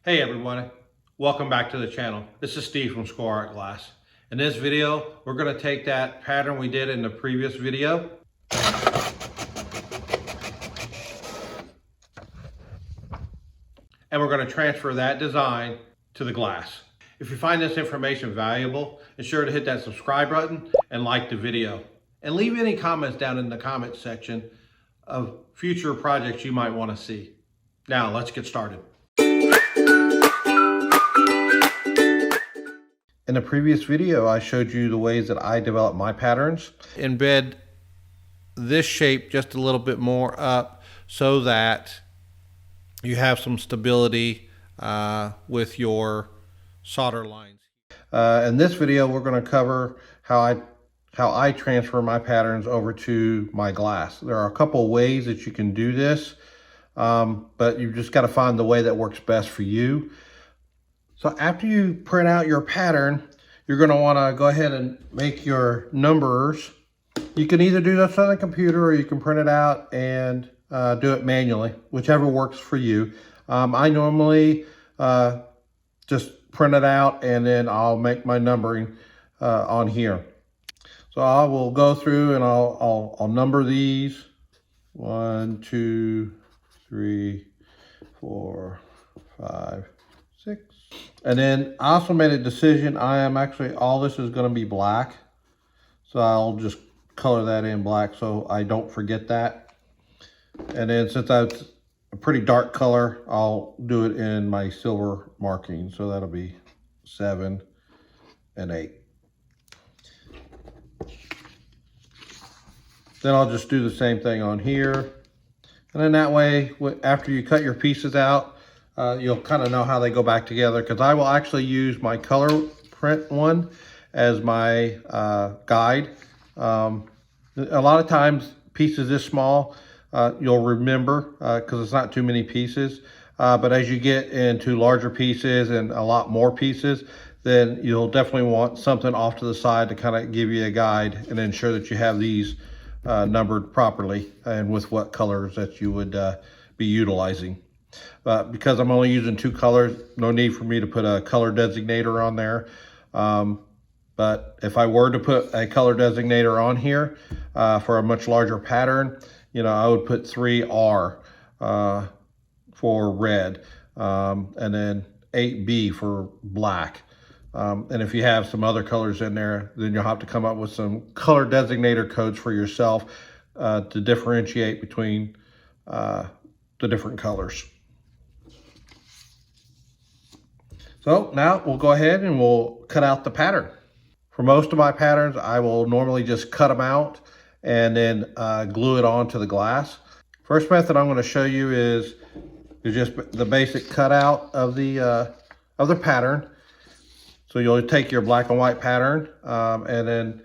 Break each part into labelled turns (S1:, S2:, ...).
S1: Hey everyone, welcome back to the channel. This is Steve from SCOARTGLASS. In this video, we're going to take that pattern we did in the previous video and we're going to transfer that design to the glass. If you find this information valuable, be sure to hit that subscribe button and like the video. And leave any comments down in the comment section of future projects you might want to see. Now let's get started. In the previous video, I showed you the ways that I develop my patterns. Embed this shape just a little bit more up so that you have some stability with your solder lines. In this video, we're going to cover how I transfer my patterns over to my glass. There are a couple of ways that you can do this, but you've just got to find the way that works best for you. So after you print out your pattern, you're going to want to go ahead and make your numbers. You can either do this on the computer or you can print it out and do it manually, whichever works for you. I normally just print it out and then I'll make my numbering on here. So I will go through and I'll number these. 1, 2, 3, 4, 5, 6. And then I also made a decision. All this is going to be black. So I'll just color that in black so I don't forget that. And then since that's a pretty dark color, I'll do it in my silver marking. So that'll be 7 and 8. Then I'll just do the same thing on here. And then that way, after you cut your pieces out, you'll kind of know how they go back together, because I will actually use my color print one as my guide. A lot of times pieces this small, you'll remember because it's not too many pieces. But as you get into larger pieces and a lot more pieces, then you'll definitely want something off to the side to kind of give you a guide and ensure that you have these numbered properly and with what colors that you would be utilizing. Because I'm only using 2 colors, no need for me to put a color designator on there. But if I were to put a color designator on here for a much larger pattern, I would put 3R for red, and then 8B for black. And if you have some other colors in there, then you'll have to come up with some color designator codes for yourself to differentiate between the different colors. So now we'll go ahead and we'll cut out the pattern. For most of my patterns, I will normally just cut them out and then glue it onto the glass. First method I'm going to show you is just the basic cutout of the pattern. So you'll take your black and white pattern and then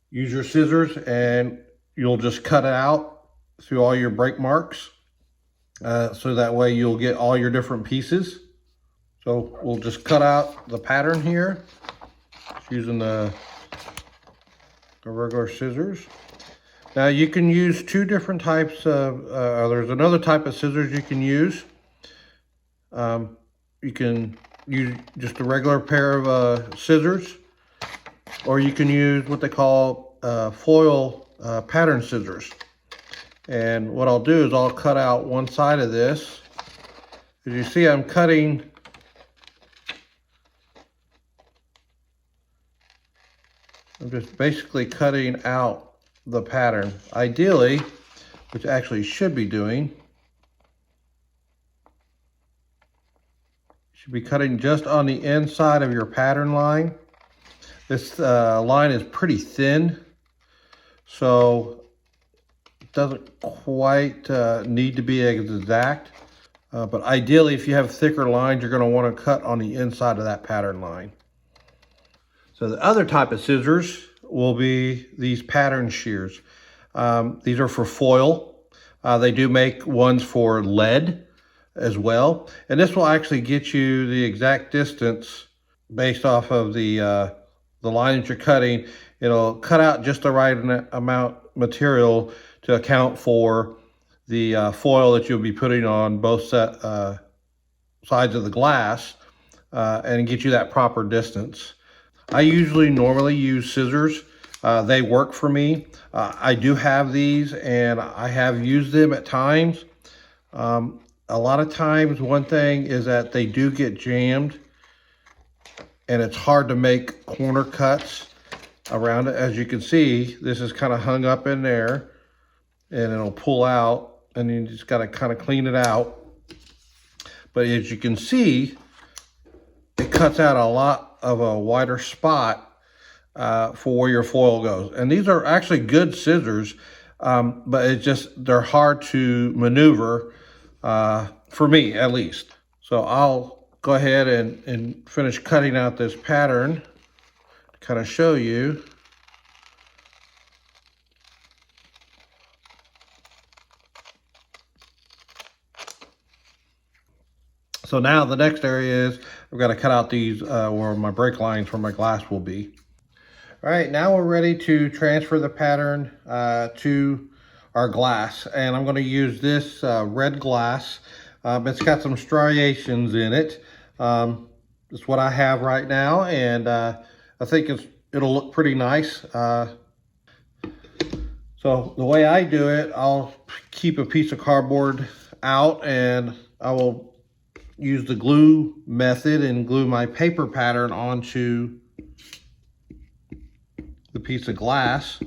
S1: use your scissors and you'll just cut it out through all your break marks. So that way you'll get all your different pieces. So we'll just cut out the pattern here using the regular scissors. Now you can use 2 different types of, there's another type of scissors you can use. You can use just a regular pair of scissors, or you can use what they call foil pattern scissors. And what I'll do is I'll cut out one side of this. As you see, I'm just basically cutting out the pattern. Ideally, which actually should be doing, should be cutting just on the inside of your pattern line. This line is pretty thin, so it doesn't quite need to be exact. But ideally, if you have thicker lines, you're going to want to cut on the inside of that pattern line. So the other type of scissors will be these pattern shears. These are for foil. They do make ones for lead as well. And this will actually get you the exact distance based off of the line that you're cutting. It'll cut out just the right amount material to account for the foil that you'll be putting on both sides of the glass and get you that proper distance. I usually normally use scissors. They work for me. I do have these and I have used them at times. A lot of times one thing is that they do get jammed and it's hard to make corner cuts around it. As you can see, this is kind of hung up in there and it'll pull out, and you just got to kind of clean it out. But as you can see, it cuts out a lot of a wider spot for where your foil goes. And these are actually good scissors, but it's just, they're hard to maneuver, for me at least. So I'll go ahead and finish cutting out this pattern to kind of show you. So now the next area is I've got to cut out these where my break lines where my glass will be. All right, now we're ready to transfer the pattern to our glass. And I'm going to use this red glass. It's got some striations in it. It's what I have right now, and I think it'll look pretty nice. So the way I do it, I'll keep a piece of cardboard out and I will use the glue method and glue my paper pattern onto the piece of glass.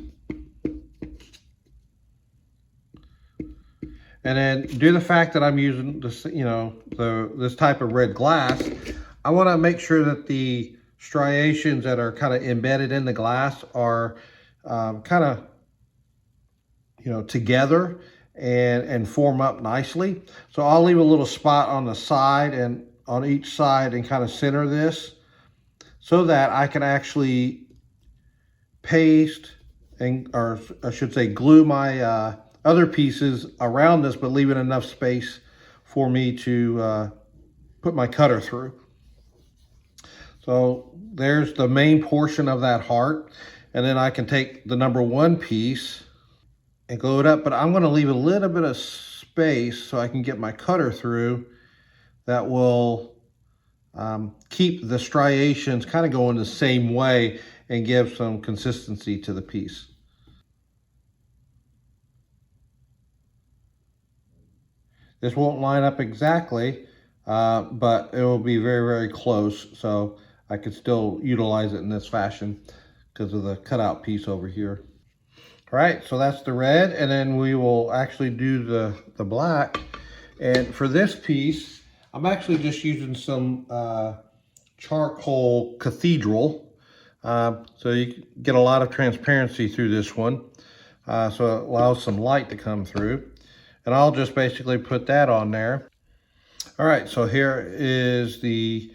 S1: And then due to the fact that I'm using this, this type of red glass, I want to make sure that the striations that are kind of embedded in the glass are kind of, together and form up nicely. So I'll leave a little spot on the side and on each side and kind of center this so that I can actually paste or I should say glue my other pieces around this, but leaving enough space for me to put my cutter through. So there's the main portion of that heart, and then I can take the number 1 piece and glue it up, but I'm going to leave a little bit of space so I can get my cutter through. That will keep the striations kind of going the same way and give some consistency to the piece. This won't line up exactly, but it will be very, very close. So I could still utilize it in this fashion because of the cutout piece over here. All right, so that's the red, and then we will actually do the black. And for this piece, I'm actually just using some charcoal cathedral. So you get a lot of transparency through this one. So it allows some light to come through. And I'll just basically put that on there. All right, so here is the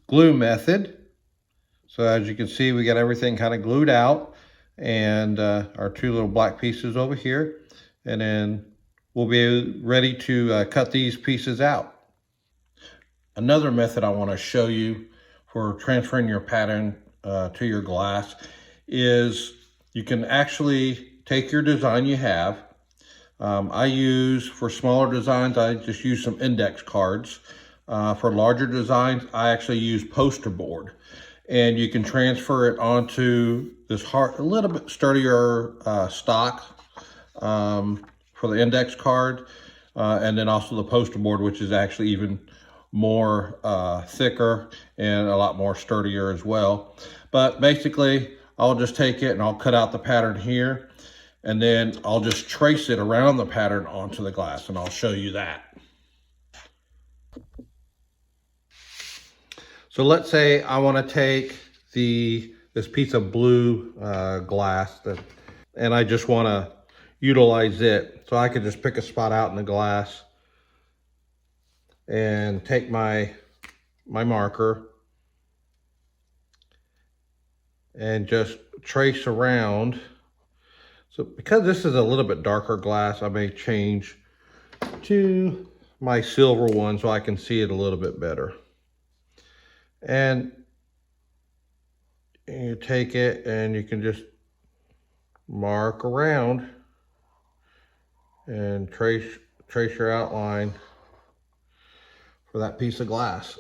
S1: glue method. So as you can see, we got everything kind of glued out, and our 2 little black pieces over here. And then we'll be ready to cut these pieces out. Another method I want to show you for transferring your pattern to your glass is you can actually take your design you have. I use, for smaller designs, I just use some index cards. For larger designs, I actually use poster board. And you can transfer it onto this a little bit sturdier stock for the index card. And then also the poster board, which is actually even more thicker and a lot more sturdier as well. But basically, I'll just take it and I'll cut out the pattern here. And then I'll just trace it around the pattern onto the glass, and I'll show you that. So let's say I want to take this piece of blue glass and I just want to utilize it. So I could just pick a spot out in the glass and take my marker and just trace around. So because this is a little bit darker glass, I may change to my silver one so I can see it a little bit better. And you take it and you can just mark around and trace your outline for that piece of glass.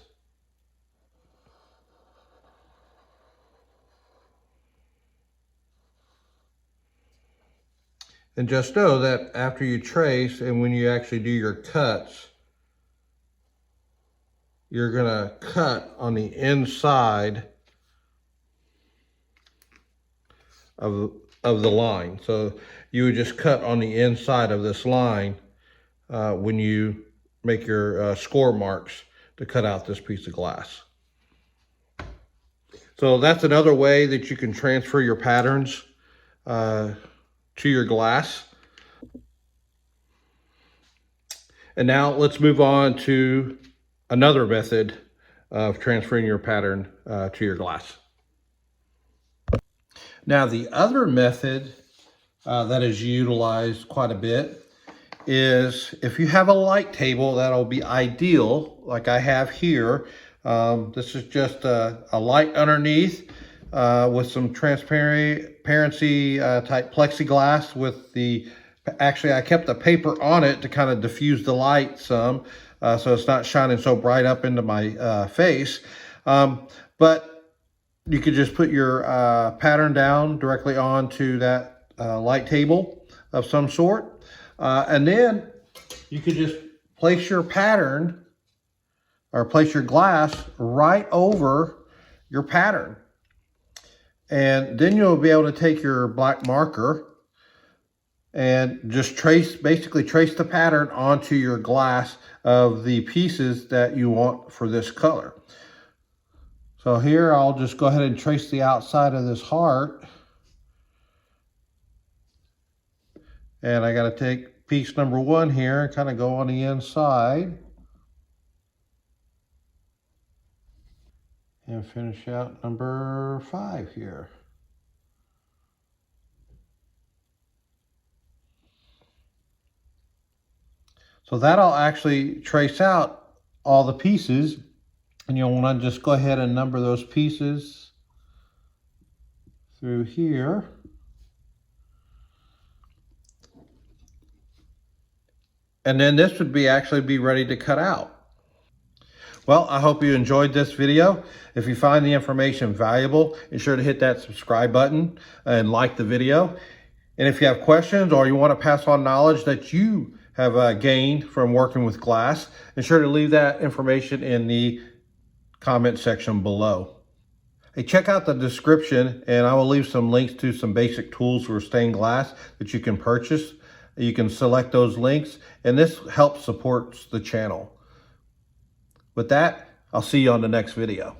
S1: And just know that after you trace and when you actually do your cuts, you're gonna cut on the inside of the line. So you would just cut on the inside of this line when you make your score marks to cut out this piece of glass. So that's another way that you can transfer your patterns to your glass. And now let's move on to another method of transferring your pattern to your glass. Now the other method that is utilized quite a bit is if you have a light table, that'll be ideal, like I have here. This is just a light underneath with some transparency type plexiglass with the, actually I kept the paper on it to kind of diffuse the light some, so it's not shining so bright up into my face. But you could just put your pattern down directly onto that light table of some sort. And then you could just place your pattern or place your glass right over your pattern. And then you'll be able to take your black marker and just basically trace the pattern onto your glass of the pieces that you want for this color. So here I'll just go ahead and trace the outside of this heart. And I got to take piece number 1 here and kind of go on the inside. And finish out number 5 here. So that'll actually trace out all the pieces. And you'll want to just go ahead and number those pieces through here. And then this would actually be ready to cut out. Well, I hope you enjoyed this video. If you find the information valuable, be sure to hit that subscribe button and like the video. And if you have questions or you want to pass on knowledge that you have gained from working with glass, be sure to leave that information in the comment section below. Hey, check out the description and I will leave some links to some basic tools for stained glass that you can purchase. You can select those links and this helps support the channel. With that, I'll see you on the next video.